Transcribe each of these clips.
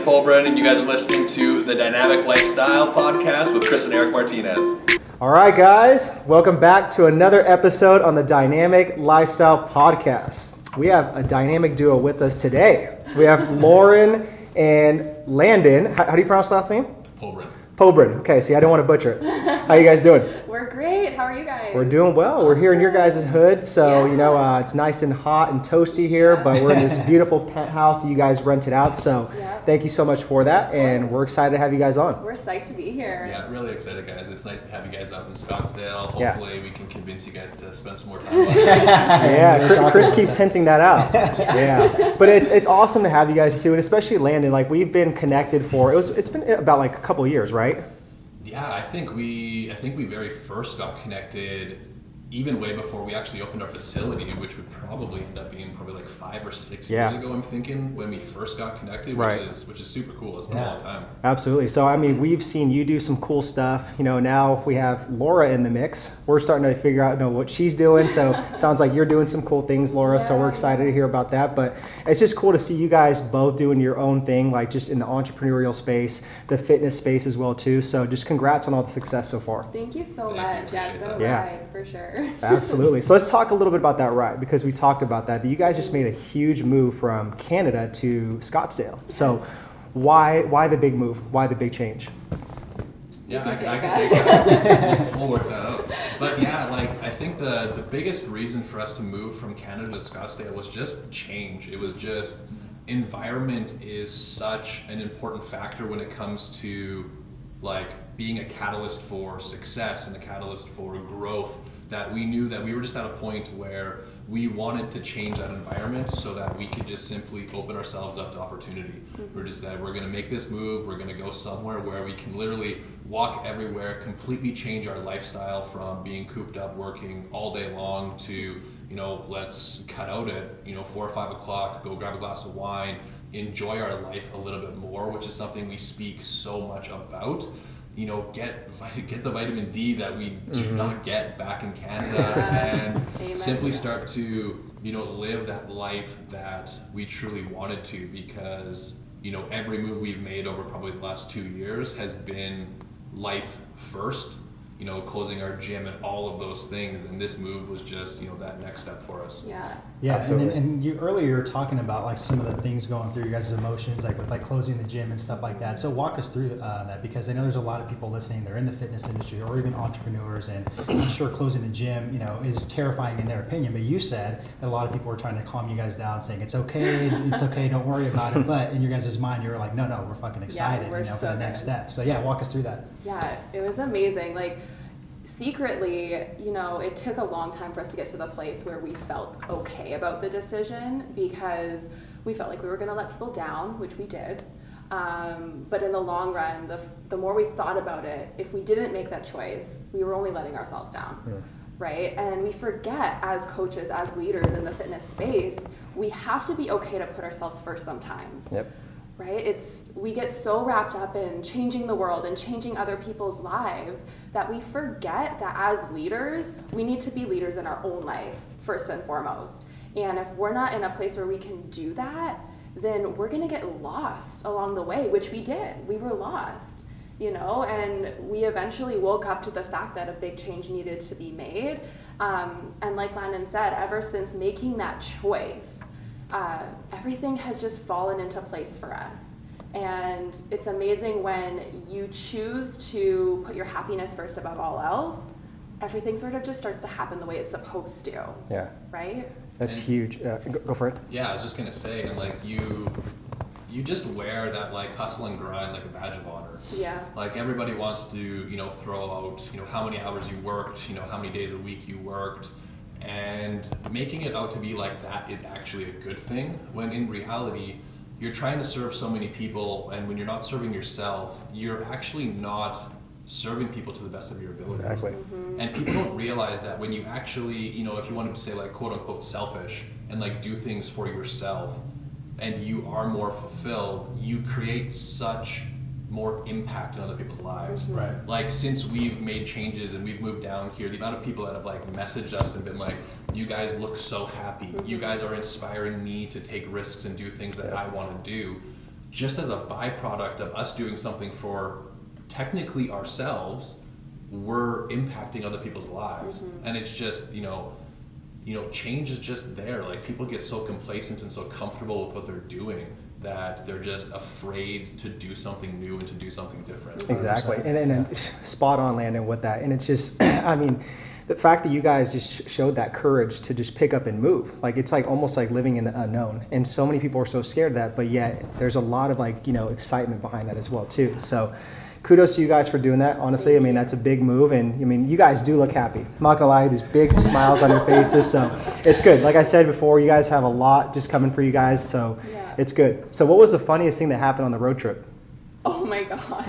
is Poburan, and you guys are listening to the Dynamic Lifestyle Podcast with Chris and Eric Martinez. All right, guys, welcome back to another episode on the Dynamic Lifestyle Podcast. We have a dynamic duo with us today. We have Lauren and Landon. How do you pronounce the last name? Poburan. Okay, see, I don't want to butcher it. How you guys doing? We're great. How are you guys? We're doing well. We're here in your guys' hood, so it's nice and hot and toasty here, but we're in this beautiful penthouse that you guys rented out, so thank you so much for that, and we're excited to have you guys on. We're psyched to be here. Yeah, really excited, guys. It's nice to have you guys out in Scottsdale. Hopefully we can convince you guys to spend some more time on Yeah, Chris keeps hinting that out. Yeah, but it's awesome to have you guys too, and especially Landon. Like, we've been connected for it's been about like a couple of years, right? Yeah, I think we very first got connected even way before we actually opened our facility, which would probably end up being like 5 or 6 years ago, I'm thinking, when we first got connected, which is super cool. It's been a long time. Absolutely. So, I mean, we've seen you do some cool stuff. You know, now we have Laura in the mix. We're starting to figure out what she's doing. So sounds like you're doing some cool things, Laura. So we're excited to hear about that. But it's just cool to see you guys both doing your own thing, like just in the entrepreneurial space, the fitness space as well, too. So just congrats on all the success so far. Thank you so much. Yeah, it's been a ride for sure. Absolutely. So let's talk a little bit about that ride, because we talked about that. You guys just made a huge move from Canada to Scottsdale. So why the big move? Why the big change? Yeah, I can take that. We'll work that out. But yeah, I think the biggest reason for us to move from Canada to Scottsdale was just change. It was just environment is such an important factor when it comes to being a catalyst for success and a catalyst for growth, that we knew that we were just at a point where we wanted to change that environment so that we could just simply open ourselves up to opportunity. We're just that we're going to make this move. We're going to go somewhere where we can literally walk everywhere, completely change our lifestyle from being cooped up working all day long to, let's cut out at 4 or 5 o'clock, go grab a glass of wine, enjoy our life a little bit more, which is something we speak so much about. Get the vitamin D that we do not get back in Canada, and simply start to, live that life that we truly wanted to, because, every move we've made over probably the last 2 years has been life first, closing our gym and all of those things. And this move was just, that next step for us. Yeah, absolutely. And you earlier were talking about some of the things going through your guys' emotions, with closing the gym and stuff like that. So walk us through that, because I know there's a lot of people listening. They're in the fitness industry or even entrepreneurs, and I'm sure closing the gym, is terrifying in their opinion. But you said that a lot of people were trying to calm you guys down, saying it's okay, don't worry about it. But in your guys' mind, you were like, no, we're fucking excited, for the next step. So walk us through that. Yeah, it was amazing. Secretly, it took a long time for us to get to the place where we felt okay about the decision, because we felt like we were going to let people down, which we did. But in the long run, the more we thought about it, if we didn't make that choice, we were only letting ourselves down, right? And we forget, as coaches, as leaders in the fitness space, we have to be okay to put ourselves first sometimes. Right? We get so wrapped up in changing the world and changing other people's lives that we forget that as leaders, we need to be leaders in our own life first and foremost. And if we're not in a place where we can do that, then we're going to get lost along the way, which we did. We were lost, and we eventually woke up to the fact that a big change needed to be made. And like Landon said, ever since making that choice, everything has just fallen into place for us. And it's amazing when you choose to put your happiness first above all else, everything sort of just starts to happen the way it's supposed to. Yeah. Right? That's huge. Go for it. Yeah, I was just going to say, and you just wear that hustle and grind like a badge of honor. Yeah. Everybody wants to, throw out, how many hours you worked, how many days a week you worked. And making it out to be like that is actually a good thing, when in reality, you're trying to serve so many people, and when you're not serving yourself, you're actually not serving people to the best of your abilities. Exactly. And people don't realize that when you actually, if you wanted to say quote unquote selfish and do things for yourself, and you are more fulfilled, you create such more impact in other people's lives. Right. Since we've made changes and we've moved down here, the amount of people that have messaged us and been you guys look so happy. You guys are inspiring me to take risks and do things that I want to do. just as a byproduct of us doing something for technically ourselves, we're impacting other people's lives. And it's just, change is just there. Like, people get so complacent and so comfortable with what they're doing that they're just afraid to do something new and to do something different. Exactly. And spot on, Landon, with that. And it's just, I mean, the fact that you guys just showed that courage to just pick up and move, like, it's like almost like living in the unknown. And so many people are so scared of that, but yet there's a lot of excitement behind that as well too. So kudos to you guys for doing that. Honestly, I mean, that's a big move. And I mean, you guys do look happy. I'm not gonna lie, these big smiles on your faces. So it's good. Like I said before, you guys have a lot just coming for you guys. So it's good. So what was the funniest thing that happened on the road trip? Oh my God.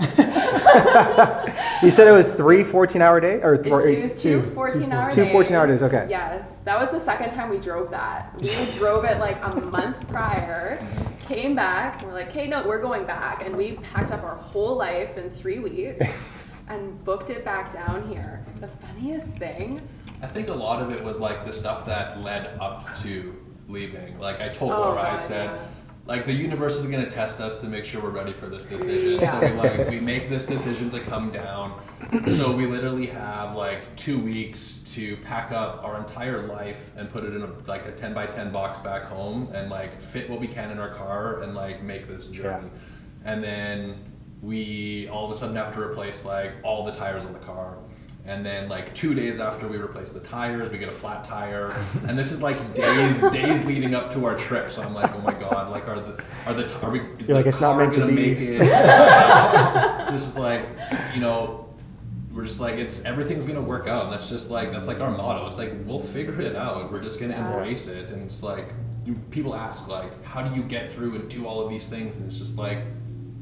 You said it was 3 14-hour days? Or It was two 14-hour days. 2 14-hour days, okay. Yes. That was the second time we drove that. We drove it like a month prior, came back, and we're like, okay, no, we're going back. And we packed up our whole life in 3 weeks and booked it back down here. The funniest thing, I think a lot of it was like the stuff that led up to leaving. Like, I told Laura, I said, like, the universe is going to test us to make sure we're ready for this decision. So we make this decision to come down. So we literally have like 2 weeks to pack up our entire life and put it in a 10 by 10 box back home and like fit what we can in our car and like make this journey. And then we all of a sudden have to replace like all the tires on the car. And then like 2 days after we replace the tires, we get a flat tire. And this is like days leading up to our trip. So I'm like, oh my God, like is You're like, it's not meant to be. Make it? So it's just like, we're just like, everything's gonna work out. And that's like our motto. It's like, we'll figure it out. We're just gonna embrace it. And it's like, people ask like, how do you get through and do all of these things? And it's just like,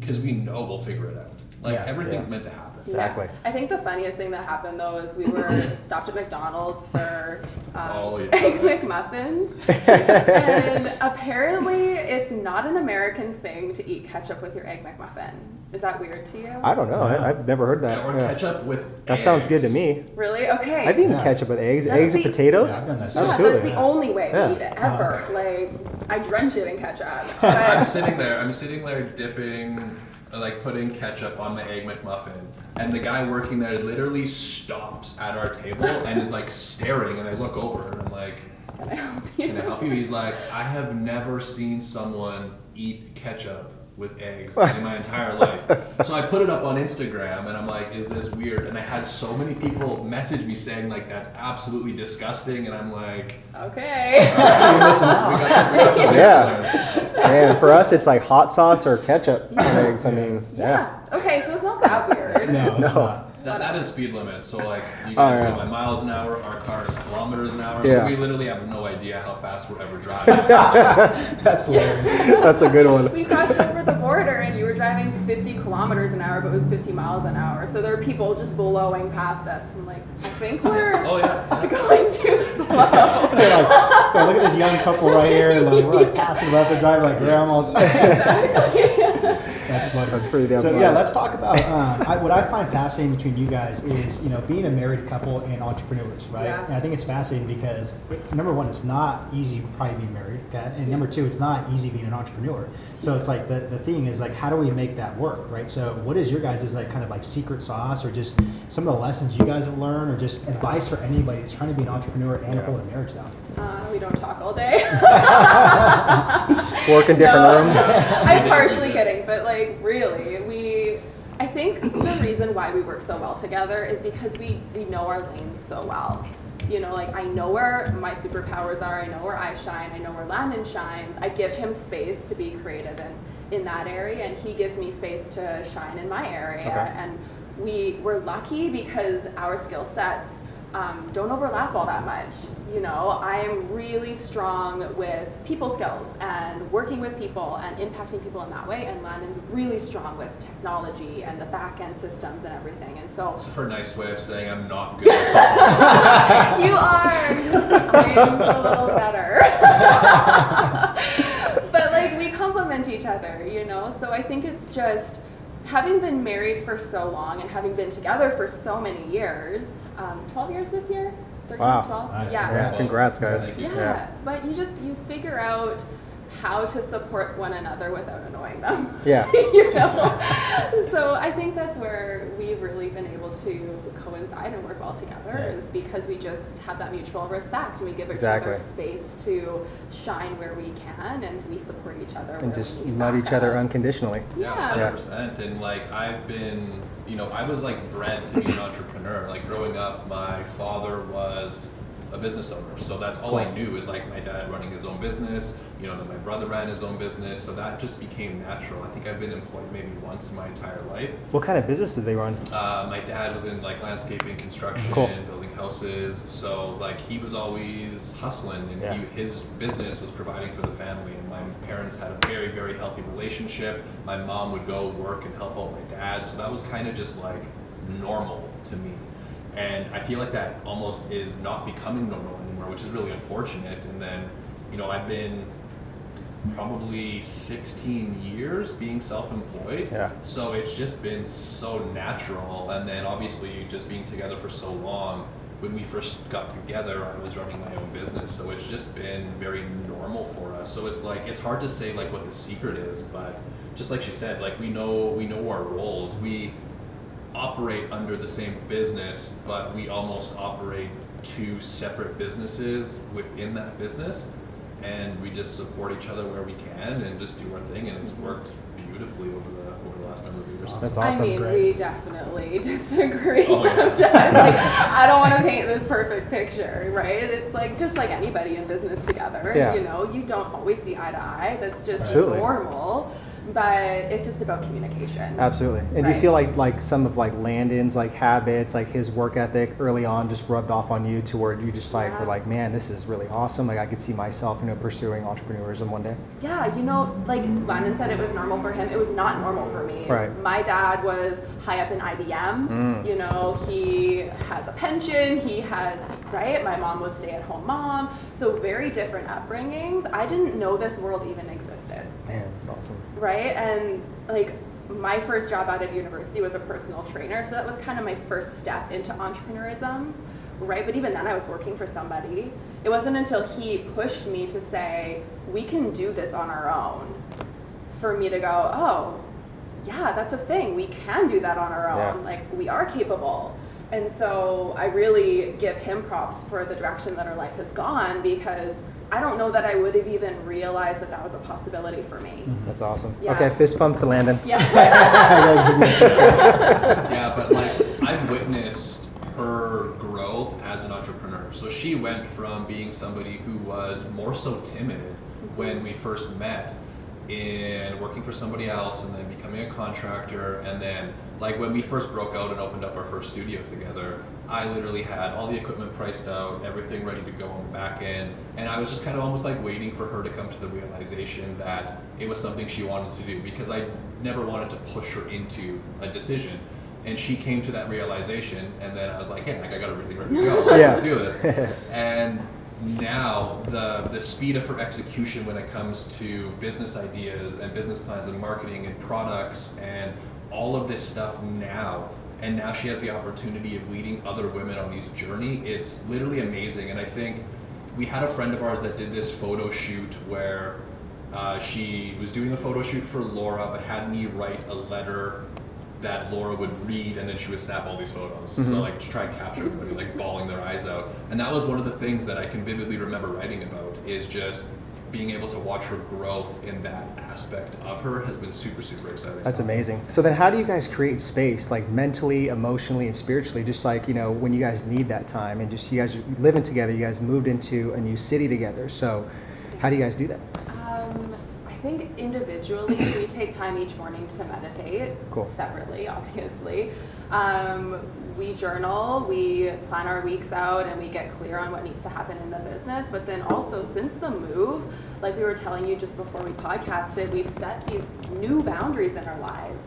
because we know we'll figure it out. Like, everything's meant to happen. Exactly. I think the funniest thing that happened though is we were stopped at McDonald's for egg McMuffins, and apparently it's not an American thing to eat ketchup with your egg McMuffin. Is that weird to you? I don't know. I've never heard that. Or ketchup with That eggs. sounds good to me. Really? Okay. I've eaten ketchup with eggs. Eggs and potatoes? I've done that. Absolutely. That's the only way we eat it ever. Like, I drench it in ketchup. But I'm sitting there dipping, like putting ketchup on my egg McMuffin, and the guy working there literally stops at our table and is like staring, and I look over and I'm like, can I help you? Can I help you? He's like, I have never seen someone eat ketchup with eggs in my entire life. So I put it up on Instagram and I'm like, is this weird? And I had so many people message me saying like, that's absolutely disgusting. And I'm like, okay. You're missing out. we got some Yeah. And for us, it's like hot sauce or ketchup on eggs. I mean, Okay, so it's not that weird. No, it's not. That is speed limit. So like, you guys go by miles an hour, our car is kilometers an hour. So we literally have no idea how fast we're ever driving. That's hilarious. That's a good one. We crossed over the border and you were driving 50 kilometers an hour, but it was 50 miles an hour. So there are people just blowing past us. I'm like, I think we're going too slow. Like, look at this young couple right here. Like, we're like passing about the driver like grandmas. Exactly. That's funny. That's pretty damn So funny. yeah, let's talk about what I find fascinating between you guys is being a married couple and entrepreneurs, right? Yeah. And I think it's fascinating because number one, it's not easy probably being married, okay? And number two, it's not easy being an entrepreneur. So it's like the thing is like, how do we make that work, right? So what is your guys' like kind of like secret sauce, or just some of the lessons you guys have learned, or just advice for anybody that's trying to be an entrepreneur and hold a marriage down? We don't talk all day. Work in different rooms. I'm partially kidding, but like really, I think the reason why we work so well together is because we know our lanes so well. Like, I know where my superpowers are, I know where I shine, I know where Landon shines. I give him space to be creative in that area, and he gives me space to shine in my area. Okay. And we're lucky because our skill sets don't overlap all that much. I'm really strong with people skills and working with people and impacting people in that way, and Landon's really strong with technology and the back end systems and everything. And so It's her nice way of saying I'm not good. you are. I'm a little better. But like, we complement each other, So I think it's just having been married for so long and having been together for so many years. 12 years this year? 13, Wow. 12? Nice. Yeah. Yeah, congrats, guys. Yeah, but you figure out how to support one another without annoying them. Yeah. You know? So I think that's where we've really been able to coincide and work well together, is because we just have that mutual respect, and we give each other space to shine where we can, and we support each other. And just love each other unconditionally. Yeah, 100%. And like I've been, you know, I was like bred to be an entrepreneur. Like growing up, my father was a business owner, so that's all I knew is like my dad running his own business, you know, then my brother ran his own business, so that just became natural. I think I've been employed maybe once in my entire life. What kind of business did they run? My dad was in like landscaping, construction, building houses, so like he was always hustling, and his business was providing for the family, and my parents had a very, very healthy relationship. My mom would go work and help out my dad, so that was kind of just like normal to me. And I feel like that almost is not becoming normal anymore, which is really unfortunate. And then, you know, I've been probably 16 years being self-employed. Yeah. So it's just been so natural. And then obviously just being together for so long, when we first got together, I was running my own business. So it's just been very normal for us. So it's like, it's hard to say like what the secret is, but just like she said, like we know our roles. We operate under the same business, but we almost operate two separate businesses within that business, and we just support each other where we can and just do our thing, and it's worked beautifully over the last number of years. That's awesome. I mean, we definitely disagree sometimes. Like, I don't want to paint this perfect picture, right? It's like just like anybody in business together. You know, you don't always see eye to eye. That's just normal. But it's just about communication. Absolutely. And do you feel like some of like Landon's like habits, like his work ethic early on just rubbed off on you to where you just like were like, man, this is really awesome. Like I could see myself, you know, pursuing entrepreneurism one day. Yeah, you know, like Landon said, it was normal for him. It was not normal for me. Right. My dad was high up in IBM. You know, he has a pension. He has, my mom was stay-at-home mom. So very different upbringings. I didn't know this world even existed. Man, that's awesome. Right? And like my first job out of university was a personal trainer, so that was kind of my first step into entrepreneurism, right? But even then I was working for somebody. It wasn't until he pushed me to say, we can do this on our own, for me to go, oh, yeah, that's a thing. We can do that on our own. Like we are capable. And so I really give him props for the direction that our life has gone, because I don't know that I would have even realized that that was a possibility for me. That's awesome. Yeah. Okay, fist pump to Landon. Yeah. Yeah, but like I've witnessed her growth as an entrepreneur. So she went from being somebody who was more so timid when we first met, in working for somebody else, and then becoming a contractor, and then like when we first broke out and opened up our first studio together, I literally had all the equipment priced out, everything ready to go on the back end, and I was just kind of almost like waiting for her to come to the realization that it was something she wanted to do, because I never wanted to push her into a decision. And she came to that realization, and then I was like, hey, like I got everything ready to go, let's do this. And now the speed of her execution when it comes to business ideas and business plans and marketing and products and all of this stuff now, and now she has the opportunity of leading other women on this journey. It's literally amazing. And I think we had a friend of ours that did this photo shoot where she was doing a photo shoot for Laura, but had me write a letter that Laura would read, and then she would snap all these photos. So like to try and capture everybody like bawling their eyes out. And that was one of the things that I can vividly remember writing about, is just being able to watch her growth in that aspect of her has been super, super exciting. That's amazing. So then how do you guys create space, like mentally, emotionally, and spiritually, just like, you know, when you guys need that time, and just you guys are living together, you guys moved into a new city together. So how do you guys do that? I think individually we take time each morning to meditate, separately, obviously. We journal, we plan our weeks out, and we get clear on what needs to happen in the business. But then also, since the move, like we were telling you just before we podcasted, we've set these new boundaries in our lives,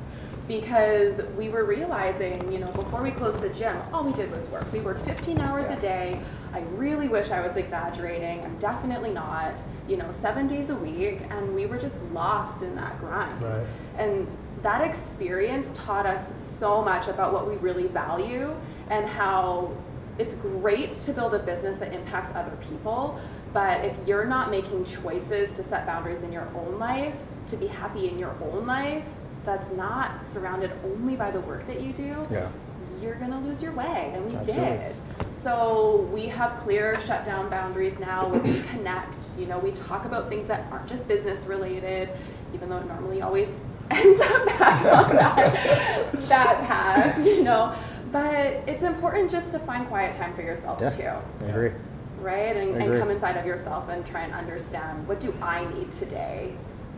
because we were realizing, you know, before we closed the gym, all we did was work. We worked 15 hours a day. I really wish I was exaggerating. I'm definitely not, you know, 7 days a week, and we were just lost in that grind. Right. And that experience taught us so much about what we really value, and how it's great to build a business that impacts other people, But if you're not making choices to set boundaries in your own life, to be happy in your own life, that's not surrounded only by the work that you do, you're gonna lose your way, and we did. So we have clear shutdown boundaries now where we connect, you know, we talk about things that aren't just business related, even though it normally always ends up back on that path, you know. But it's important just to find quiet time for yourself too. I agree. Right? And come inside of yourself and try and understand, what do I need today?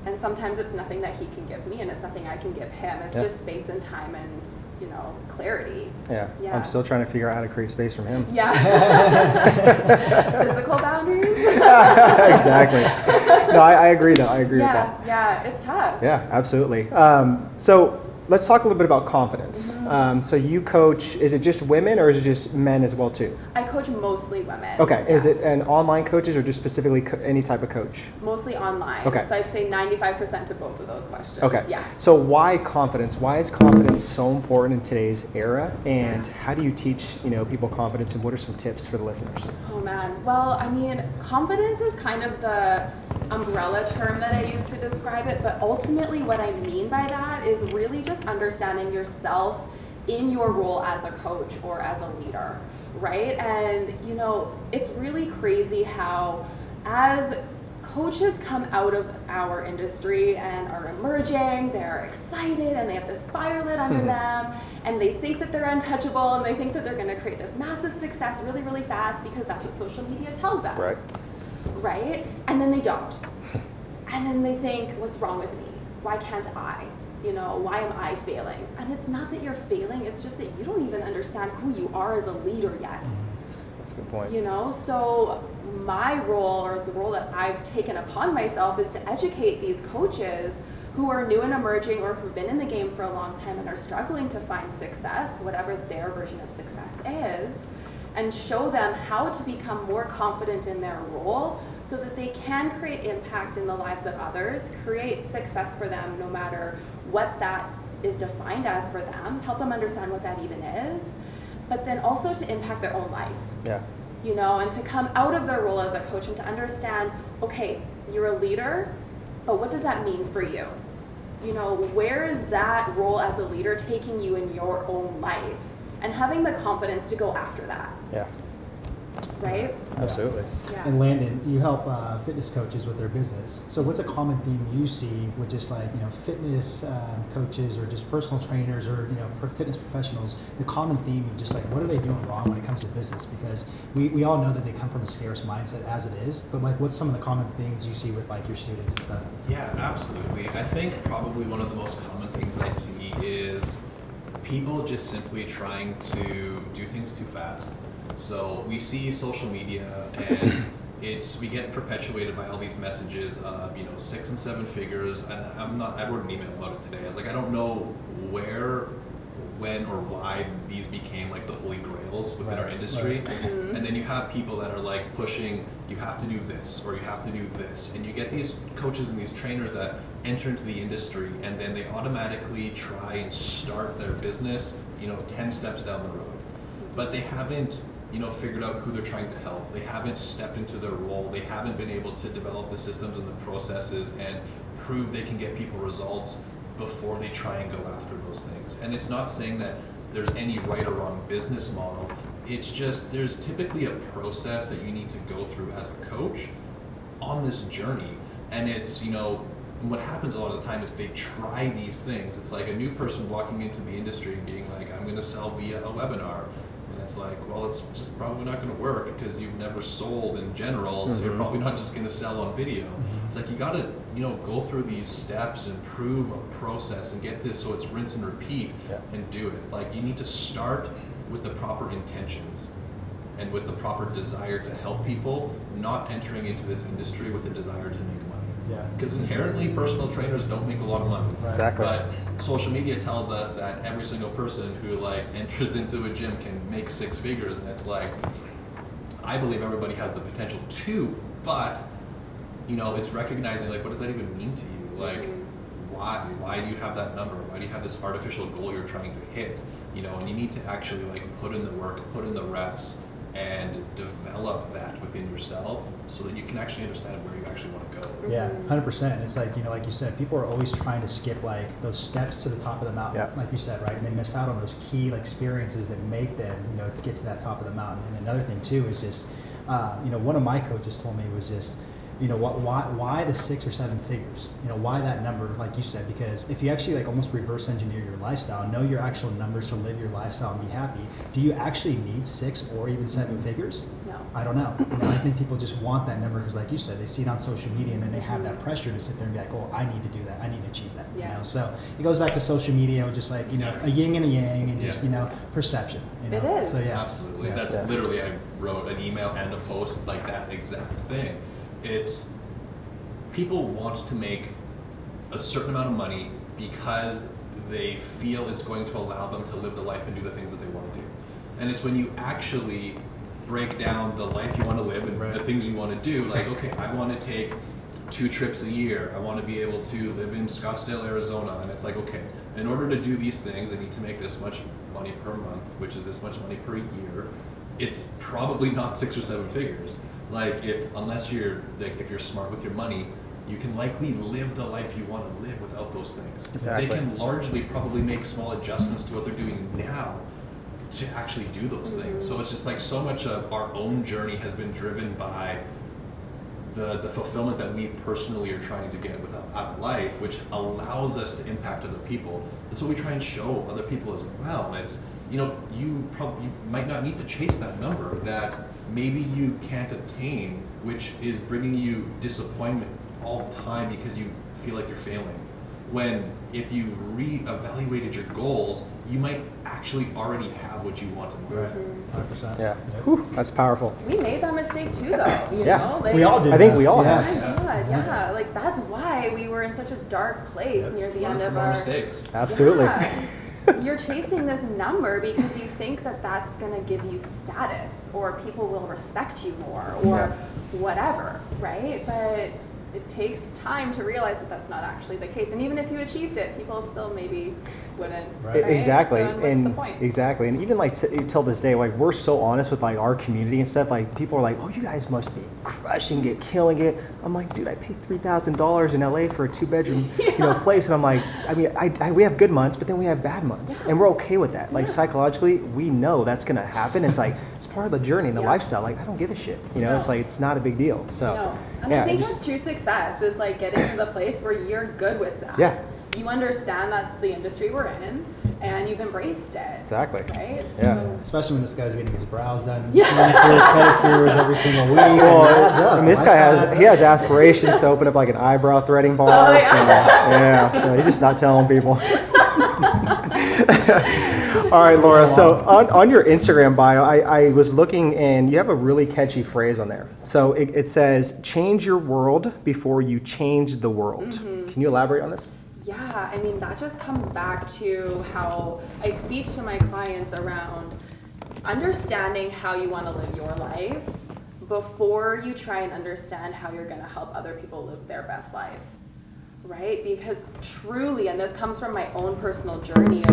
And sometimes it's nothing that he can give me, and it's nothing I can give him. It's just space and time and, you know, clarity. Yeah. I'm still trying to figure out how to create space from him. Yeah. Physical boundaries. Exactly. No, I agree though. I agree with that. Yeah, it's tough. Yeah, absolutely. So let's talk a little bit about confidence. So you coach, is it just women or is it just men as well too? I coach mostly women. Okay. Yes. Is it an online coaches or just specifically any type of coach? Mostly online. Okay. So I'd say 95% to both of those questions. Okay. Yeah. So why confidence? Why is confidence so important in today's era? And how do you teach, you know, people confidence, and what are some tips for the listeners? Oh man. Well, I mean, confidence is kind of the umbrella term that I use to describe it, but ultimately what I mean by that is really just understanding yourself in your role as a coach or as a leader, right? And you know, it's really crazy how as coaches come out of our industry and are emerging, they're excited and they have this fire lit under them, and they think that they're untouchable, and they think that they're going to create this massive success really, really fast because that's what social media tells us. Right? And then they don't. And then they think, what's wrong with me? Why can't I? You know, why am I failing? And it's not that you're failing, it's just that you don't even understand who you are as a leader yet. That's a good point. You know, so my role, or the role that I've taken upon myself, is to educate these coaches who are new and emerging, or who've been in the game for a long time and are struggling to find success, whatever their version of success is, and show them how to become more confident in their role so that they can create impact in the lives of others, create success for them no matter what that is defined as for them, help them understand what that even is, but then also to impact their own life. Yeah. You know, and to come out of their role as a coach and to understand, okay, you're a leader, but what does that mean for you? You know, where is that role as a leader taking you in your own life? And having the confidence to go after that. Yeah. Right? Absolutely. Yeah. And Landon, you help fitness coaches with their business. So what's a common theme you see with just like, you know, fitness coaches or just personal trainers or, you know, fitness professionals, the common theme of just like, what are they doing wrong when it comes to business? Because we all know that they come from a scarce mindset as it is, but like what's some of the common things you see with like your students and stuff? Yeah, absolutely. I think probably one of the most common things I see is people just simply trying to do things too fast. So we see social media and we get perpetuated by all these messages of, you know, 6 and 7 figures. And I wrote an email about it today. I was like, I don't know where, when, or why these became like the holy grails within our industry. And then you have people that are like pushing, you have to do this or you have to do this. And you get these coaches and these trainers that enter into the industry and then they automatically try and start their business, you know, 10 steps down the road. But they haven't, you know, figured out who they're trying to help. They haven't stepped into their role. They haven't been able to develop the systems and the processes and prove they can get people results before they try and go after those things. And it's not saying that there's any right or wrong business model. It's just there's typically a process that you need to go through as a coach on this journey. And it's, you know, what happens a lot of the time is they try these things. It's like a new person walking into the industry and being like, I'm going to sell via a webinar. And it's like, well, it's just probably not going to work because you've never sold in general, so you're probably not just going to sell on video. It's like you got to, you know, go through these steps and prove a process and get this so it's rinse and repeat and do it. Like you need to start with the proper intentions and with the proper desire to help people, not entering into this industry with a desire to make money. Because inherently personal trainers don't make a lot of money. Exactly. But social media tells us that every single person who like enters into a gym can make 6 figures, and it's like, I believe everybody has the potential to, but you know, it's recognizing like, what does that even mean to you? Like, why do you have that number? Why do you have this artificial goal you're trying to hit? You know, and you need to actually like put in the work, put in the reps, and develop that within yourself so that you can actually understand where you actually want to go. Yeah, 100%. It's like, like you said, people are always trying to skip like those steps to the top of the mountain, like you said, right? And they miss out on those key like experiences that make them, get to that top of the mountain. And another thing too is just, one of my coaches told me was just, why the 6 or 7 figures? Why that number, like you said, because if you actually like almost reverse engineer your lifestyle, know your actual numbers to live your lifestyle and be happy, do you actually need 6 or even 7 figures? No. I don't know. I think people just want that number because like you said, they see it on social media and then they have that pressure to sit there and be like, oh, I need to do that. I need to achieve that. Yeah. So it goes back to social media, just like, a yin and a yang and just, perception. It is. So yeah. Absolutely. That's literally, I wrote an email and a post like that exact thing. It's people want to make a certain amount of money because they feel it's going to allow them to live the life and do the things that they want to do. And it's when you actually break down the life you want to live and the things you want to do, like, okay, I want to take 2 trips a year. I want to be able to live in Scottsdale, Arizona. And it's like, okay, in order to do these things, I need to make this much money per month, which is this much money per year. It's probably not 6 or 7 figures. Like unless you're if you're smart with your money, you can likely live the life you want to live without those things. Exactly. They can largely probably make small adjustments to what they're doing now to actually do those things. So it's just like so much of our own journey has been driven by the fulfillment that we personally are trying to get out of life, which allows us to impact other people. That's what we try and show other people as well. It's you might not need to chase that number that maybe you can't attain, which is bringing you disappointment all the time because you feel like you're failing. When if you re-evaluated your goals, you might actually already have what you want in life. 100%. Yeah. Whew, that's powerful. We made that mistake too, though. You Yeah. know? Like, We all did. I think we all Oh have. my God, yeah. Like that's why we were in such a dark place near the Learn end from of our our mistakes. Absolutely. Yeah. You're chasing this number because you think that that's going to give you status or people will respect you more or whatever, right? But it takes time to realize that that's not actually the case. And even if you achieved it, people still maybe wouldn't. Right? Exactly. So what's the point? Exactly. And even like till this day, like we're so honest with like our community and stuff. Like people are like, "Oh, you guys must be crushing it, killing it." I'm like, "Dude, I paid $3,000 in LA for a 2-bedroom, place." And I'm like, I mean, we have good months, but then we have bad months, and we're okay with that. Like psychologically, we know that's gonna happen. It's like it's part of the journey and the lifestyle. Like I don't give a shit. It's like it's not a big deal. So And I think that's true success is like getting to the place where you're good with that. Yeah. You understand that's the industry we're in, and you've embraced it. Exactly. Right? Yeah. So, Especially when this guy's getting his brows done, Yeah. pedicures every single week. Well, and this guy has aspirations to open up like an eyebrow threading bar. Oh, yeah. So he's just not telling people. All right, Laura. So on your Instagram bio, I was looking and you have a really catchy phrase on there. So it says, "Change your world before you change the world." Can you elaborate on this? yeah, I mean, that just comes back to how I speak to my clients around understanding how you want to live your life before you try and understand how you're going to help other people live their best life, right? Because truly, and this comes from my own personal journey,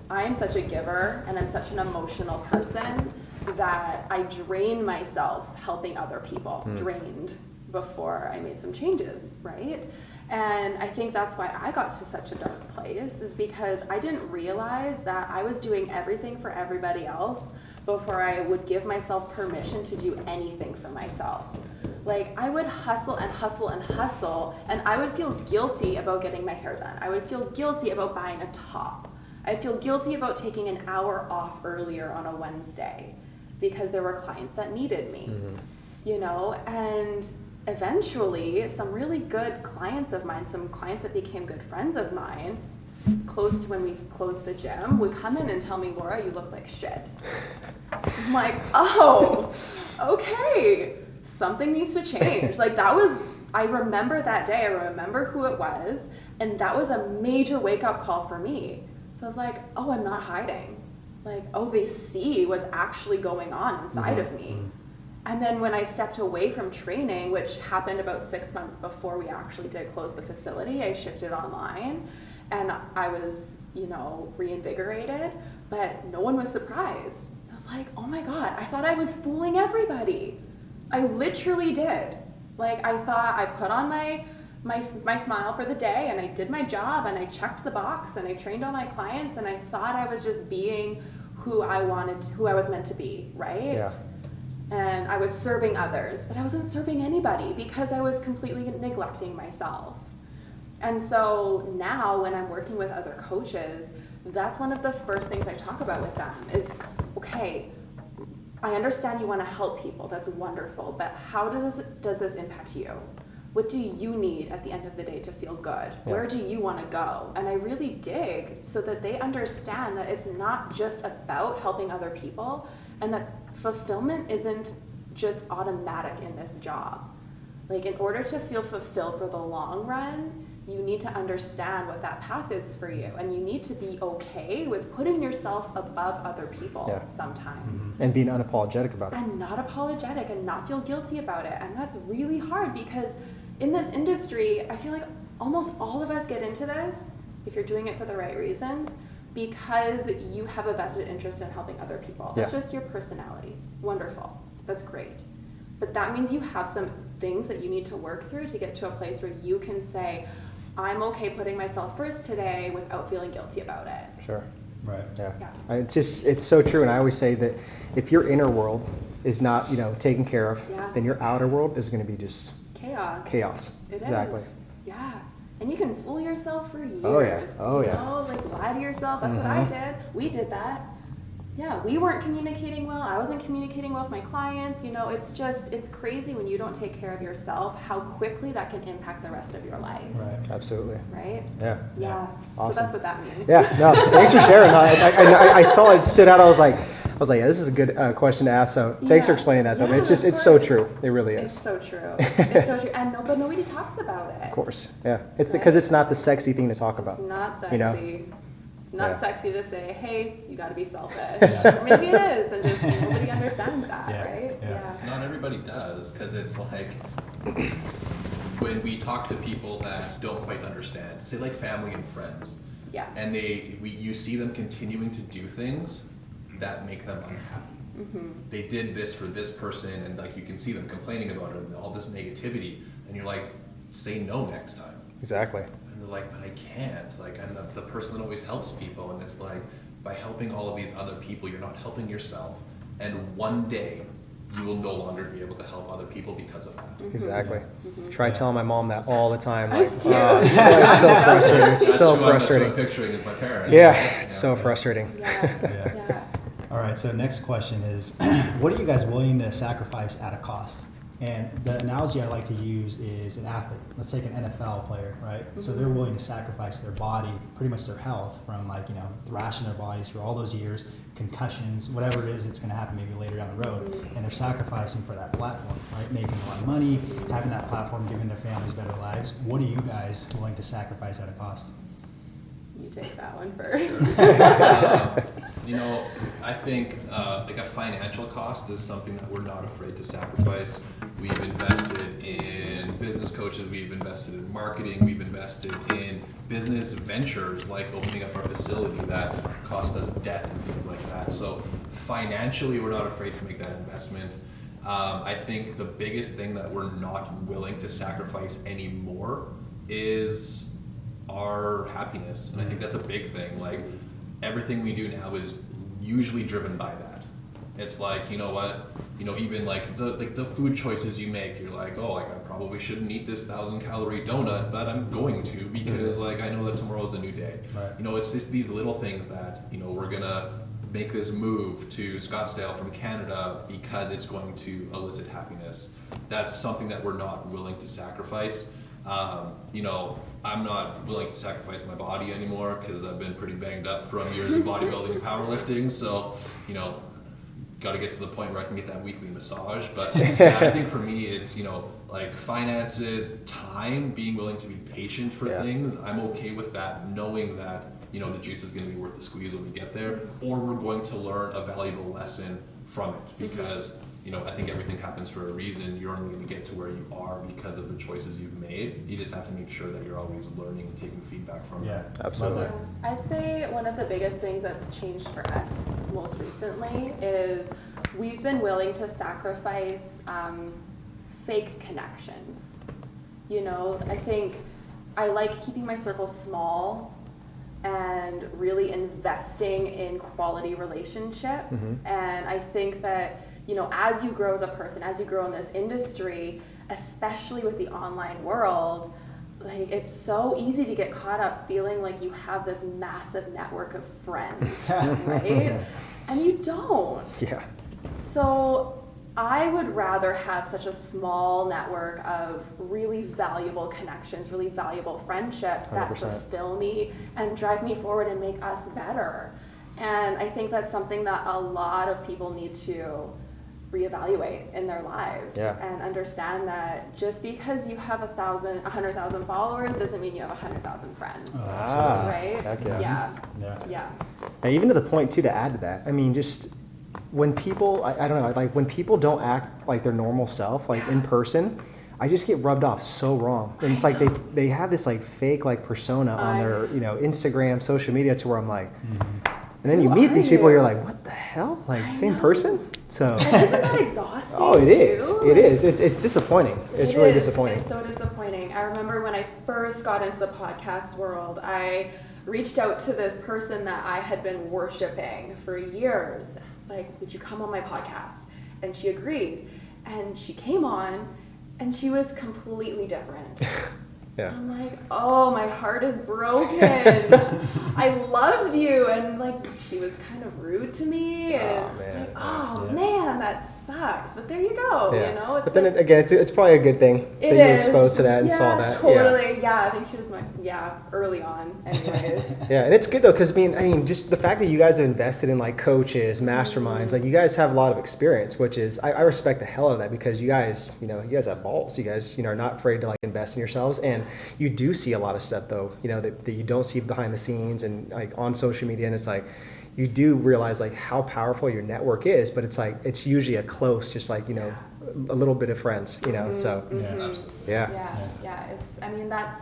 I am such a giver and I'm such an emotional person that I drain myself helping other people, drained before I made some changes, right? And I think that's why I got to such a dark place, is because I didn't realize that I was doing everything for everybody else before I would give myself permission to do anything for myself. Like I would hustle and hustle and hustle, and I would feel guilty about getting my hair done. I would feel guilty about buying a top. I'd feel guilty about taking an hour off earlier on a Wednesday because there were clients that needed me, and eventually some really good clients of mine, some clients that became good friends of mine, close to when we closed the gym, would come in and tell me, "Laura, you look like shit." I'm like, oh, okay, something needs to change. Like I remember that day, I remember who it was, and that was a major wake-up call for me. So I was like, oh, I'm not hiding. Like, oh, they see what's actually going on inside of me. And then when I stepped away from training, which happened about 6 months before we actually did close the facility, I shifted online and I was, reinvigorated, but no one was surprised. I was like, oh my God, I thought I was fooling everybody. I literally did. Like, I thought I put on my smile for the day, and I did my job, and I checked the box, and I trained all my clients, and I thought I was just being who I was meant to be, right? Yeah. And I was serving others, but I wasn't serving anybody because I was completely neglecting myself. And so now when I'm working with other coaches, that's one of the first things I talk about with them is, okay, I understand you want to help people, that's wonderful, but how does this impact you? What do you need at the end of the day to feel good? Yeah. Where do you want to go? And I really dig so that they understand that it's not just about helping other people, and that fulfillment isn't just automatic in this job. Like, in order to feel fulfilled for the long run, you need to understand what that path is for you, and you need to be okay with putting yourself above other people sometimes. And being unapologetic about it. And not apologetic and not feel guilty about it. And that's really hard because in this industry, I feel like almost all of us get into this, if you're doing it for the right reasons, because you have a vested interest in helping other people. That's just your personality. Wonderful. That's great. But that means you have some things that you need to work through to get to a place where you can say, I'm okay putting myself first today without feeling guilty about it. Sure. Right. Yeah. Yeah. It's so true. And I always say that if your inner world is not, taken care of, then your outer world is going to be just chaos. It exactly. is. Yeah. And you can fool yourself for years. Oh, yeah. Oh, yeah. Like lie to yourself. That's what I did. We did that. Yeah, we weren't communicating well. I wasn't communicating well with my clients. It's crazy when you don't take care of yourself, how quickly that can impact the rest of your life. Right. Absolutely. Right? Yeah. Yeah. Awesome. So that's what that means. Yeah. No. Thanks for sharing. I saw it stood out. I was like, yeah, this is a good question to ask. So thanks for explaining that. Though. Yeah, It's so true. It really is. It's so true. It's so true. And but nobody talks about it. Of course. Yeah. It's because it's not the sexy thing to talk about. It's not sexy. It's not sexy to say, hey, you got to be selfish. Or maybe it is, and just nobody understands that, right? Yeah. Not everybody does, because it's like when we talk to people that don't quite understand, say like family and friends, and you see them continuing to do things that make them unhappy. Mm-hmm. They did this for this person, and like you can see them complaining about it and all this negativity, and you're like, say no next time. Exactly. And they're like, but I can't. Like, I'm the person that always helps people. And it's like, by helping all of these other people, you're not helping yourself. And one day, you will no longer be able to help other people because of that. Mm-hmm. Exactly. Mm-hmm. Try telling my mom that all the time. Like, it's so frustrating. It's so frustrating. That's what I'm picturing as my parents. Yeah, it's so frustrating. Yeah. All right, so next question is, what are you guys willing to sacrifice at a cost? And the analogy I like to use is an athlete. Let's take an NFL player, right? Mm-hmm. So they're willing to sacrifice their body, pretty much their health, from thrashing their bodies for all those years, concussions, whatever it is that's going to happen maybe later down the road. Mm-hmm. And they're sacrificing for that platform, right? Making a lot of money, having that platform, giving their families better lives. What are you guys willing to sacrifice at a cost? You take that one first. I think like a financial cost is something that we're not afraid to sacrifice. We've invested in business coaches, we've invested in marketing, we've invested in business ventures like opening up our facility that cost us debt and things like that. So financially, we're not afraid to make that investment. I think the biggest thing that we're not willing to sacrifice anymore is our happiness. And I think that's a big thing. Like, everything we do now is usually driven by that. It's like, even like the food choices you make, you're like, oh, I probably shouldn't eat this 1,000-calorie donut, but I'm going to because like I know that tomorrow's a new day. Right. It's just these little things that, we're gonna make this move to Scottsdale from Canada because it's going to elicit happiness. That's something that we're not willing to sacrifice. I'm not willing to sacrifice my body anymore because I've been pretty banged up from years of bodybuilding and powerlifting. So, got to get to the point where I can get that weekly massage. But I think for me, it's, like finances, time, being willing to be patient for things. I'm okay with that, knowing that, the juice is going to be worth the squeeze when we get there, or we're going to learn a valuable lesson from it because I think everything happens for a reason. You're only going to get to where you are because of the choices you've made. You just have to make sure that you're always learning and taking feedback from it. Absolutely. I'd say one of the biggest things that's changed for us most recently is we've been willing to sacrifice fake connections. You know, I think I like keeping my circle small and really investing in quality relationships. And I think that, you know, as you grow as a person, as you grow in this industry, especially with the online world, like it's so easy to get caught up feeling like you have this massive network of friends, right? And you don't. Yeah. So I would rather have such a small network of really valuable connections, really valuable friendships that 100%. fulfill me and drive me forward and make us better. And I think that's something that a lot of people need to reevaluate in their lives, and understand that just because you have 100,000 followers doesn't mean you have 100,000 friends. Right? Heck Yeah. And even to the point too, to add to that, I mean, just when people, I don't know, like when people don't act like their normal self, like in person, I just get rubbed off so wrong. And it's like they have this like fake like persona on their, you know, Instagram, social media, to where I'm like, and then you meet these people, you're like, what the hell? Like same person? So And isn't that exhausting? Oh, it is. too? It is. It's disappointing. It's really disappointing. It's so disappointing. I remember when I first got into the podcast world, I reached out to this person that I had been worshiping for years. I was like, would you come on my podcast? And she agreed. And she came on, and she was completely different. I'm like, oh, my heart is broken. I loved you. And like, she was kind of rude to me. And it's like, oh man, that sucks. But there you go, you know? It's but then again, it's probably a good thing that you were exposed to that and saw that. Totally. Yeah, I think she was early on anyways. And it's good though, because I mean, just the fact that you guys have invested in like coaches, masterminds, like you guys have a lot of experience, which is, I respect the hell out of that, because you guys have balls. You guys, are not afraid to like invest in yourselves. And you do see a lot of stuff though, that you don't see behind the scenes and like on social media. And it's like, you do realize like how powerful your network is, but it's like, it's usually a close, just like, a little bit of friends, so. It's, I mean, that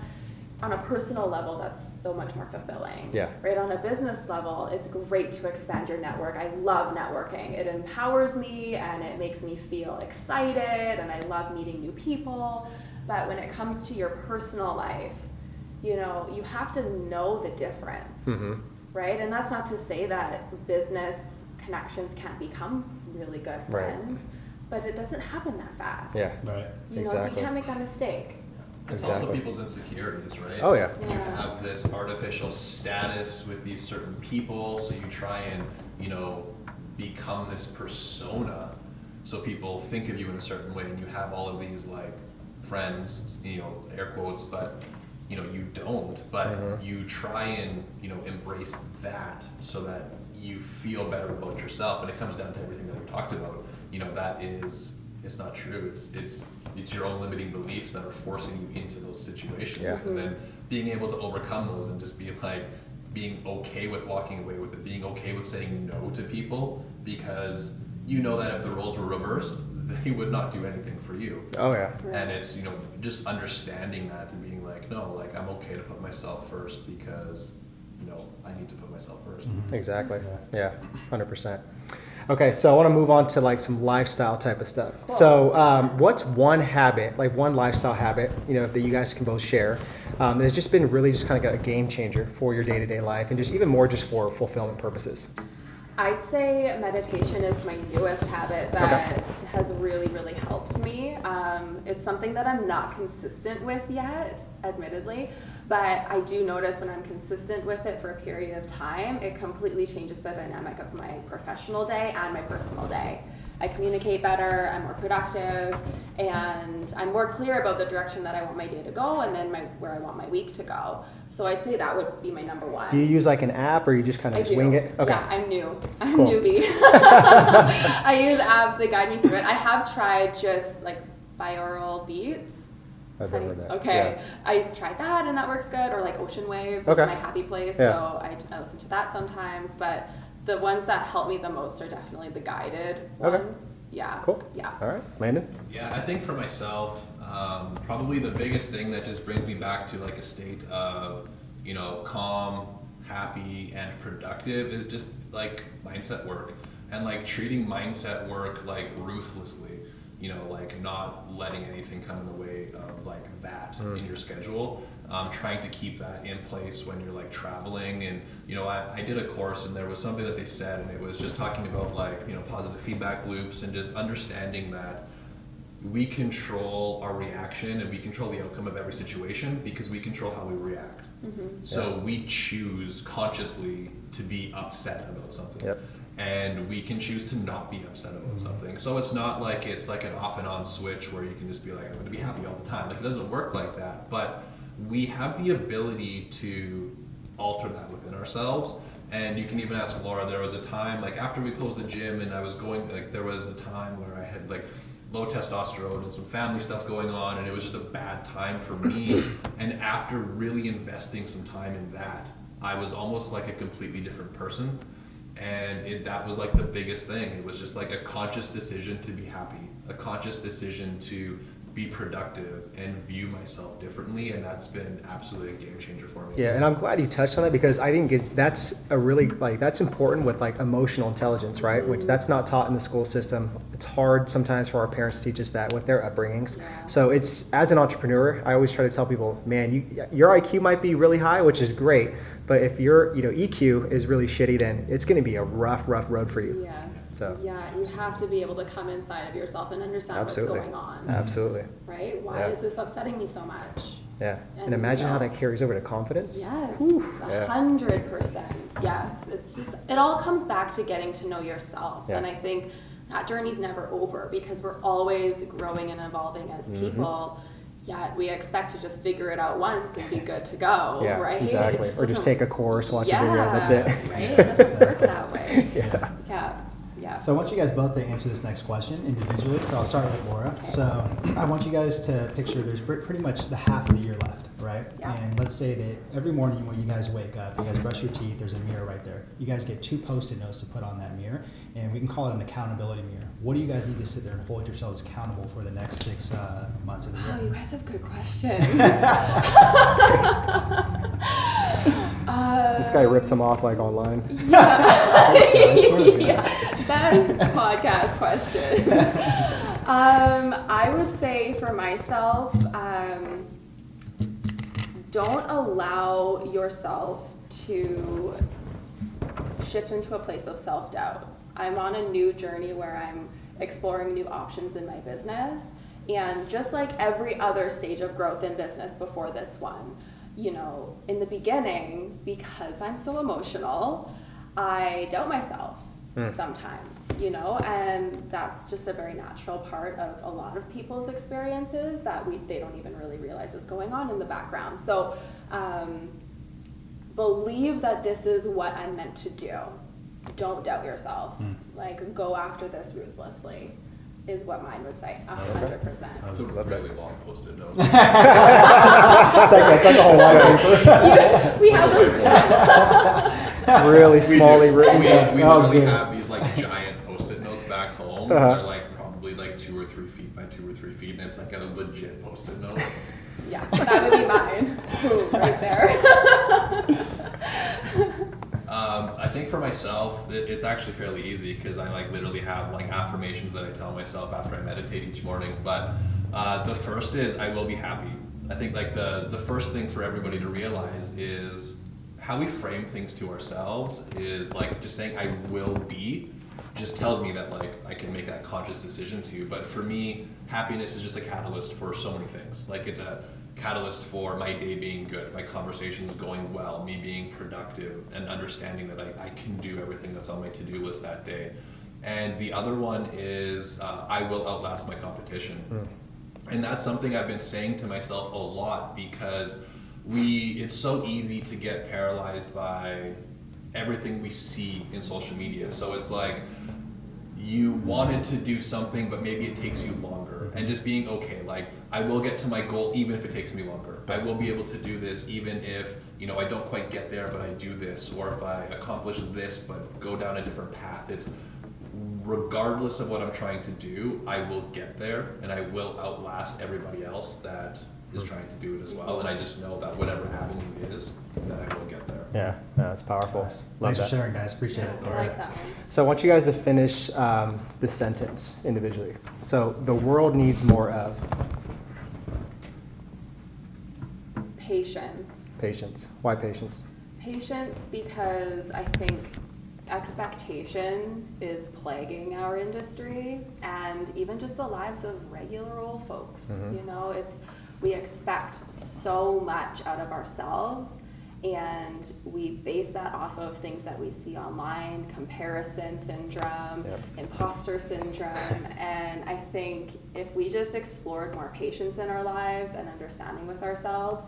on a personal level, that's so much more fulfilling. Right? On a business level, it's great to expand your network. I love networking. It empowers me and it makes me feel excited, and I love meeting new people. But when it comes to your personal life, you have to know the difference, right? And that's not to say that business connections can't become really good friends, but it doesn't happen that fast. So you can't make that mistake. It's also people's insecurities, right? You have this artificial status with these certain people, so you try and, become this persona, so people think of you in a certain way, and you have all of these like friends, air quotes, but you don't, but you try and embrace that so that you feel better about yourself. And it comes down to everything that we talked about. That is, it's not true. It's your own limiting beliefs that are forcing you into those situations, and then being able to overcome those and just be like being okay with walking away with it, being okay with saying no to people, because that if the roles were reversed, they would not do anything for you. And it's, just understanding that and being like, no, like I'm okay to put myself first, because, I need to put myself first. Exactly. 100%. Okay, so I want to move on to like some lifestyle type of stuff. Cool. So what's one habit, like one lifestyle habit, that you guys can both share, that has just been really just kind of a game changer for your day-to-day life, and just even more just for fulfillment purposes? I'd say meditation is my newest habit that has really, really helped me. It's something that I'm not consistent with yet, admittedly, but I do notice when I'm consistent with it for a period of time, it completely changes the dynamic of my professional day and my personal day. I communicate better, I'm more productive, and I'm more clear about the direction that I want my day to go, and then where I want my week to go. So I'd say that would be my number one. Do you use like an app, or you just kind of just wing it? Okay. Yeah, I'm new. I'm newbie. I use apps, they guide me through it. I have tried just like binaural beats. I've never heard that. Okay, I tried that and that works good. Or like ocean waves is my happy place, so I listen to that sometimes. But the ones that help me the most are definitely the guided ones. Cool. All right, Landon? Yeah, I think for myself, probably the biggest thing that just brings me back to like a state of, calm, happy, and productive is just like mindset work, and like treating mindset work like ruthlessly, you know, like not letting anything come in the way of like that in your schedule. Trying to keep that in place when you're like traveling. And you know, I did a course and there was something that they said, and it was just talking about like, you know, positive feedback loops and just understanding that we control our reaction and we control the outcome of every situation because we control how we react. So we choose consciously to be upset about something. And we can choose to not be upset about something. So it's not like it's like an off and on switch where you can just be like, I'm going to be happy all the time. Like, it doesn't work like that. But we have the ability to alter that within ourselves. And you can even ask Laura, there was a time, like after we closed the gym and I was going, like there was a time where I had like low testosterone and some family stuff going on, and it was just a bad time for me. And after really investing some time in that, I was almost like a completely different person. And that was like the biggest thing. It was just like a conscious decision to be happy, a conscious decision to be productive and view myself differently, and that's been absolutely a game changer for me. Yeah, and I'm glad you touched on it because I think that's a really that's important with like emotional intelligence, right? Which that's not taught in the school system. It's hard sometimes for our parents to teach us that with their upbringings. So it's, as an entrepreneur, I always try to tell people, man, your IQ might be really high, which is great, but if your EQ is really shitty, then it's going to be a rough road for you. Yes. So yeah, you have to be able to come inside of yourself and understand what's going on. Absolutely. Right? Why is this upsetting me so much? Yeah. And imagine how that carries over to confidence. Yes, 100%. Yes. It's just, it all comes back to getting to know yourself. And I think that journey's never over because we're always growing and evolving as people. Yet we expect to just figure it out once and be good to go, right? Exactly. Or just take a course, watch a video, that's it. Right? It doesn't work that way. Yeah. So I want you guys both to answer this next question individually. So I'll start with Laura. Okay. So I want you guys to picture there's pretty much the half of the year left, right? Yeah. And let's say that every morning when you guys wake up, you guys brush your teeth, there's a mirror right there. You guys get 2 Post-it notes to put on that mirror, and we can call it an accountability mirror. What do you guys need to sit there and hold yourselves accountable for the next 6 months of the year? Oh, you guys have good questions. This guy rips them off like online. Best podcast question. I would say for myself, don't allow yourself to shift into a place of self-doubt. I'm on a new journey where I'm exploring new options in my business, and just like every other stage of growth in business before this one, you know, in the beginning, because I'm so emotional, I doubt myself sometimes, you know, and that's just a very natural part of a lot of people's experiences that they don't even really realize is going on in the background. So believe that this is what I'm meant to do. Don't doubt yourself. Like, go after this ruthlessly is what mine would say, 100%. It's a really long Post-it note. It's like a whole white paper. We have those. It's really smally written. We literally have these like giant Post-it notes back home. They're like probably like 2 or 3 feet by 2 or 3 feet, and it's like a legit Post-it note. Yeah, that would be mine. Boom, right there. I think for myself, it's actually fairly easy because I like literally have like affirmations that I tell myself after I meditate each morning. But the first is I will be happy. I think like the first thing for everybody to realize is how we frame things to ourselves is like just saying I will be just tells me that like I can make that conscious decision to. But for me, happiness is just a catalyst for so many things. Like it's a catalyst for my day being good, my conversations going well, me being productive, and understanding that I can do everything that's on my to-do list that day. And the other one is I will outlast my competition. And that's something I've been saying to myself a lot because it's so easy to get paralyzed by everything we see in social media. So it's like you wanted to do something, but maybe it takes you longer. And just being okay, like I will get to my goal even if it takes me longer. I will be able to do this even if, you know, I don't quite get there, but I do this. Or if I accomplish this, but go down a different path. It's regardless of what I'm trying to do, I will get there and I will outlast everybody else that is trying to do it as well, and I just know that whatever avenue is, that I will get there. Yeah, that's powerful. Nice. Love Thanks for that. sharing, guys. Appreciate it. I like that one. So I want you guys to finish the sentence individually. So the world needs more of Patience. patience. Why patience? Patience, because I think expectation is plaguing our industry and even just the lives of regular old folks. You know, we expect so much out of ourselves, and we base that off of things that we see online, comparison syndrome, imposter syndrome, and I think if we just explored more patience in our lives and understanding with ourselves,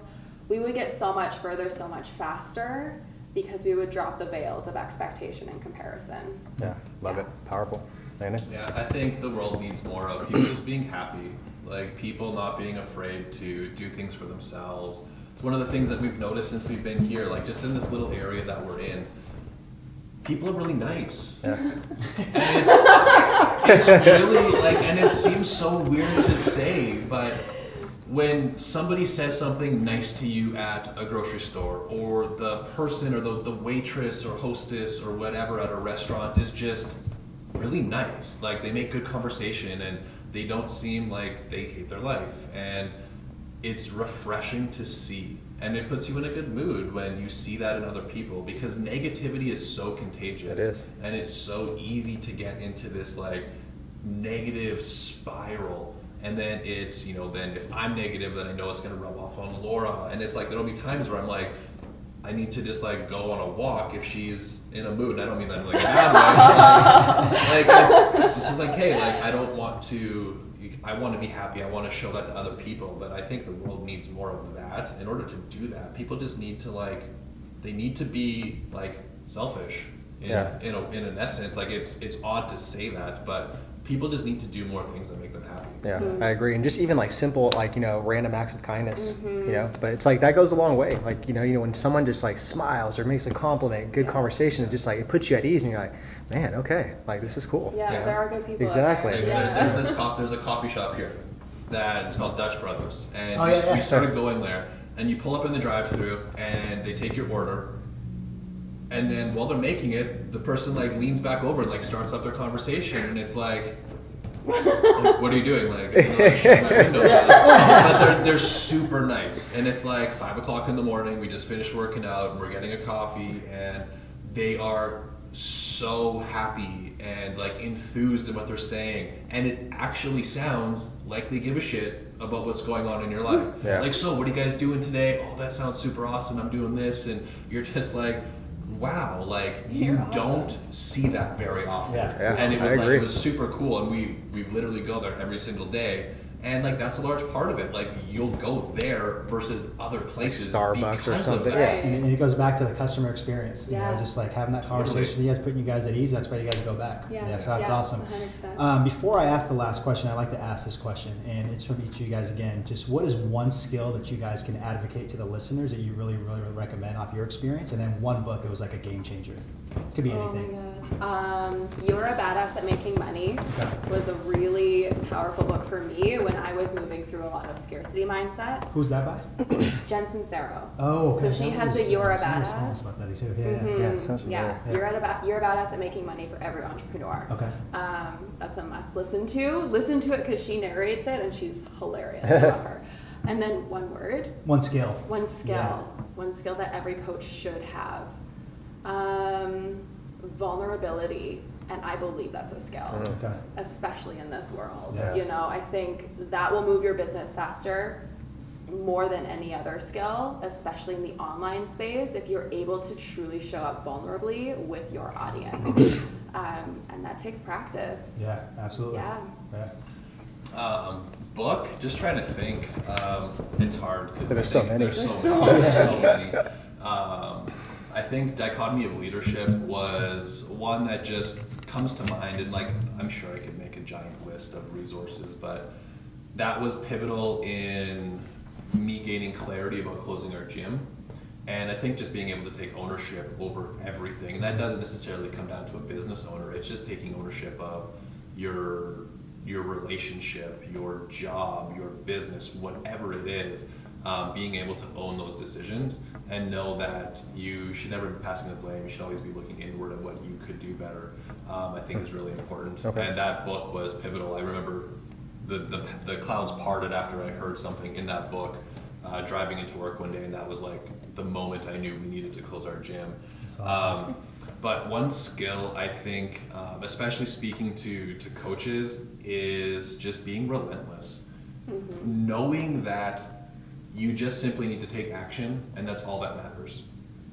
we would get so much further, so much faster, because we would drop the veils of expectation and comparison. Yeah, love it. Powerful. Landon? Yeah, I think the world needs more of people just being happy, like people not being afraid to do things for themselves. It's one of the things that we've noticed since we've been here, like just in this little area that we're in, people are really nice. Yeah. And it's really like, and it seems so weird to say, but when somebody says something nice to you at a grocery store, or the person or the waitress or hostess or whatever at a restaurant is just really nice, like they make good conversation and they don't seem like they hate their life, and it's refreshing to see, and it puts you in a good mood when you see that in other people, because negativity is so contagious. It is. And it's so easy to get into this like negative spiral. And then it's, you know, then if I'm negative, then I know it's going to rub off on Laura. And it's like, there'll be times where I'm like, I need to just like go on a walk if she's in a mood. And I don't mean that in like a bad way. Like it's just like, hey, like I don't want to, I want to be happy. I want to show that to other people. But I think the world needs more of that. In order to do that, people just need to like, they need to be like selfish in an essence. Like it's odd to say that, but people just need to do more things that make them happy. Yeah, I agree. And just even like simple, like, you know, random acts of kindness, you know, but it's like that goes a long way. Like, you know, when someone just like smiles or makes a compliment, good conversation, it just like, it puts you at ease and you're like, man, okay, like this is cool. Yeah, there are good people. Exactly. Out there. There's a coffee shop here that is called Dutch Brothers. And we started going there, and you pull up in the drive-thru and they take your order. And then while they're making it, the person like leans back over and like starts up their conversation, and it's like, what are you doing? Like, it's not shut my window. But they're super nice, and it's like 5 o'clock in the morning. We just finished working out, and we're getting a coffee, and they are so happy and like enthused in what they're saying, and it actually sounds like they give a shit about what's going on in your life. Yeah. Like, so what are you guys doing today? Oh, that sounds super awesome. I'm doing this, and you're just like, wow, like you don't see that very often. And it was like, it was super cool, and we literally go there every single day, and like that's a large part of it. Like you'll go there versus other places, like Starbucks or something. And it goes back to the customer experience. You know, just like having that conversation with you guys, putting you guys at ease. That's why you guys go back. So that's awesome. 100%. Before I ask the last question, I like to ask this question, and it's from each of you guys again. Just what is one skill that you guys can advocate to the listeners that you really recommend off your experience, and then one book that was like a game changer. Could be anything. Oh my God. You're a Badass at Making Money was a really powerful book for me when I was moving through a lot of scarcity mindset. Who's that by? Jen Sincero. Oh, okay. So she has the You're a Badass. About that too. Sounds familiar. You're a Badass at Making Money for every entrepreneur. Okay. That's a must listen to. Listen to it because she narrates it and she's hilarious. I love her. And then one word. One skill. One skill that every coach should have. Vulnerability, and I believe that's a skill, especially in this world. You know, I think that will move your business faster more than any other skill, especially in the online space, if you're able to truly show up vulnerably with your audience. And that takes practice. Yeah, absolutely. Book, just trying to think. It's hard because there's so many. There's so many. I think Dichotomy of Leadership was one that just comes to mind, and like I'm sure I could make a giant list of resources, but that was pivotal in me gaining clarity about closing our gym. And I think just being able to take ownership over everything, and that doesn't necessarily come down to a business owner, it's just taking ownership of your your relationship, your job, your business, whatever it is, being able to own those decisions and know that you should never be passing the blame. You should always be looking inward at what you could do better. I think is really important. Okay. And that book was pivotal. I remember the clouds parted after I heard something in that book, driving into work one day, and that was like the moment I knew we needed to close our gym. That's awesome. But one skill I think, especially speaking to coaches, is just being relentless. Mm-hmm. Knowing that you just simply need to take action, and that's all that matters.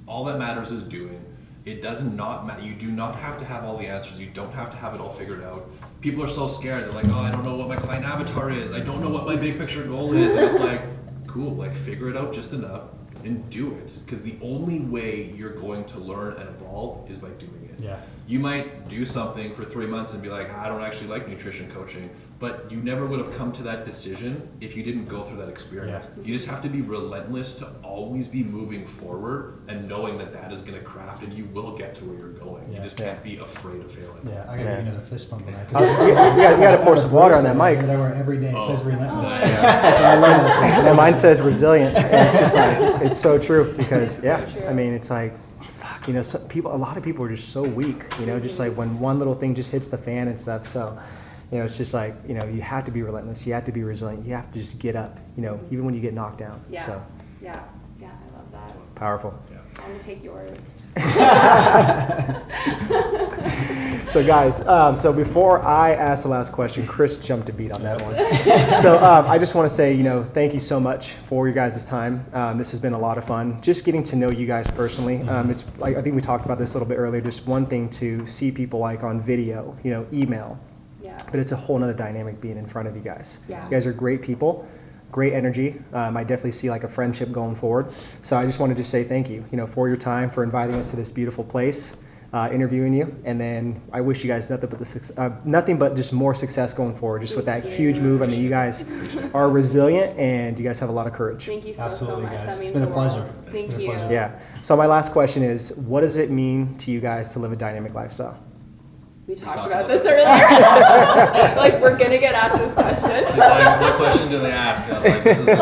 All that matters is doing. It does not matter. You do not have to have all the answers. You don't have to have it all figured out. People are so scared. They're like, oh, I don't know what my client avatar is. I don't know what my big picture goal is. And it's like, cool, like figure it out just enough and do it. Because the only way you're going to learn and evolve is by doing it. Yeah. You might do something for 3 months and be like, I don't actually like nutrition coaching, but you never would have come to that decision if you didn't go through that experience. Yeah. You just have to be relentless to always be moving forward and knowing that that is going to craft and you will get to where you're going. Yeah. You just can't be afraid of failing. Yeah, I gotta give you another fist bump on that. You got to pour some water on that mic. That I wear every day. It says relentless. Yeah. So I love it. And mine says resilient. And it's just like, it's so true because, yeah, So true. I mean, it's like, fuck, you know, a lot of people are just so weak, you know, just like when one little thing just hits the fan and stuff. So, you know, it's just like, you know, you have to be relentless. You have to be resilient. You have to just get up, you know, even when you get knocked down. Yeah. So Yeah. I love that. powerful. Yeah. I'm gonna take yours. So guys, so before I ask the last question, Chris jumped a beat on that one. So I just want to say, you know, thank you so much for your guys' time. This has been a lot of fun. Just getting to know you guys personally. It's like, I think we talked about this a little bit earlier. Just one thing to see people like on video, you know, email. Yeah. But it's a whole nother dynamic being in front of you guys. Yeah. You guys are great people, great energy. I definitely see like a friendship going forward. So I just wanted to say thank you, you know, for your time, for inviting us to this beautiful place, interviewing you. And then I wish you guys nothing but just more success going forward, just with that huge move. I mean, you guys are resilient and you guys have a lot of courage. Thank you so Absolutely, much. guys. That means It's been a the world. pleasure. Thank Been a you. pleasure. Yeah. So my last question is, what does it mean to you guys to live a dynamic lifestyle? We talked talked about about this this. earlier. Like, we're gonna get asked this question. It's like, what question do they ask? I was like, this is the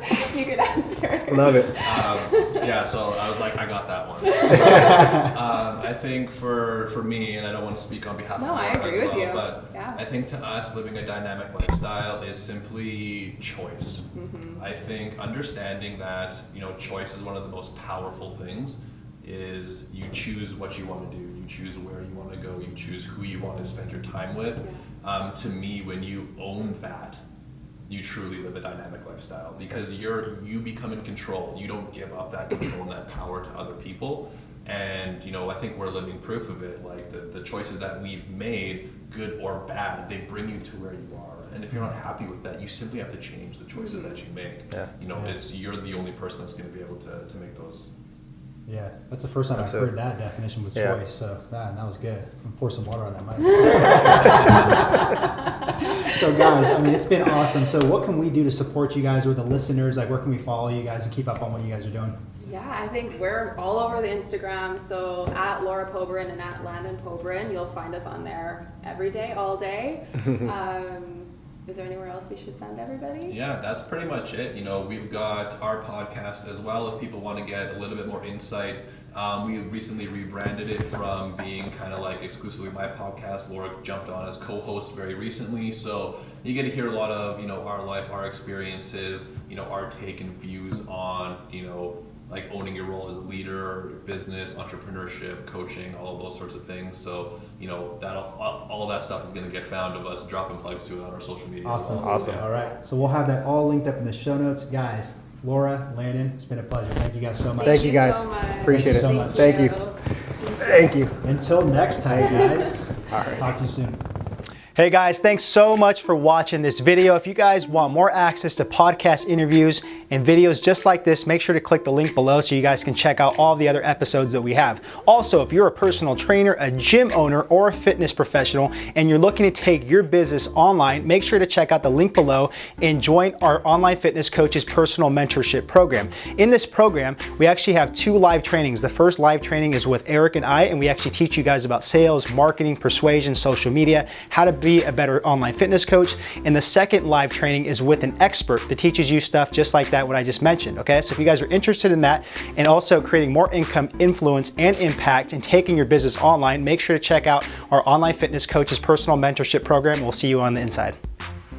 question. You could answer. Love it. Yeah, so I was like, I got that one. I think for me, and I don't want to speak on behalf No, of I Laura agree as with well, you. but Yeah. I think to us, living a dynamic lifestyle is simply choice. Mm-hmm. I think understanding that, you know, choice is one of the most powerful things. Is you choose what you want to do, you choose where you want to go, you choose who you want to spend your time with. To me, when you own that, you truly live a dynamic lifestyle because you become in control. You don't give up that control and that power to other people. And you know, I think we're living proof of it. Like the choices that we've made, good or bad, they bring you to where you are. And if you're not happy with that, you simply have to change the choices that you make. Yeah. You know, Yeah. you're the only person that's going to be able to make those. Yeah, that's the first time I've Absolutely. heard that definition with Yeah. choice. So that was good. I'm gonna pour some water on that mic. So guys, I mean, it's been awesome. So what can we do to support you guys or the listeners? Like, where can we follow you guys and keep up on what you guys are doing? Yeah, I think we're all over the Instagram. So at Laura Poburan and at Landon Poburan, you'll find us on there every day, all day. Is there anywhere else we should send everybody? Yeah, that's pretty much it. You know, we've got our podcast as well. If people want to get a little bit more insight, we recently rebranded it from being kind of like exclusively my podcast. Laura jumped on as co-host very recently, so you get to hear a lot of, you know, our life, our experiences, you know, our take and views on, you know, like owning your role as a leader, business, entrepreneurship, coaching, all of those sorts of things. So, you know, that all that stuff is going to get found of us dropping plugs to it on our social media. Awesome. As well. Awesome. So, All right. So we'll have that all linked up in the show notes. Guys, Laura, Landon, it's been a pleasure. Thank you guys so much. Thank you guys. so much. Appreciate it. Thank you so much. Thank you. Thank you. Until next time, guys. All right. Talk to you soon. Hey guys, thanks so much for watching this video. If you guys want more access to podcast interviews and videos just like this, make sure to click the link below so you guys can check out all the other episodes that we have. Also, if you're a personal trainer, a gym owner, or a fitness professional, and you're looking to take your business online, make sure to check out the link below and join our Online Fitness Coaches Personal Mentorship Program. In this program, we actually have 2 live trainings. The first live training is with Eric and I, and we actually teach you guys about sales, marketing, persuasion, social media, how to be a better online fitness coach. And the second live training is with an expert that teaches you stuff just like that, what I just mentioned, okay? So if you guys are interested in that and also creating more income, influence, and impact and taking your business online, make sure to check out our Online Fitness Coaches Personal Mentorship Program. We'll see you on the inside.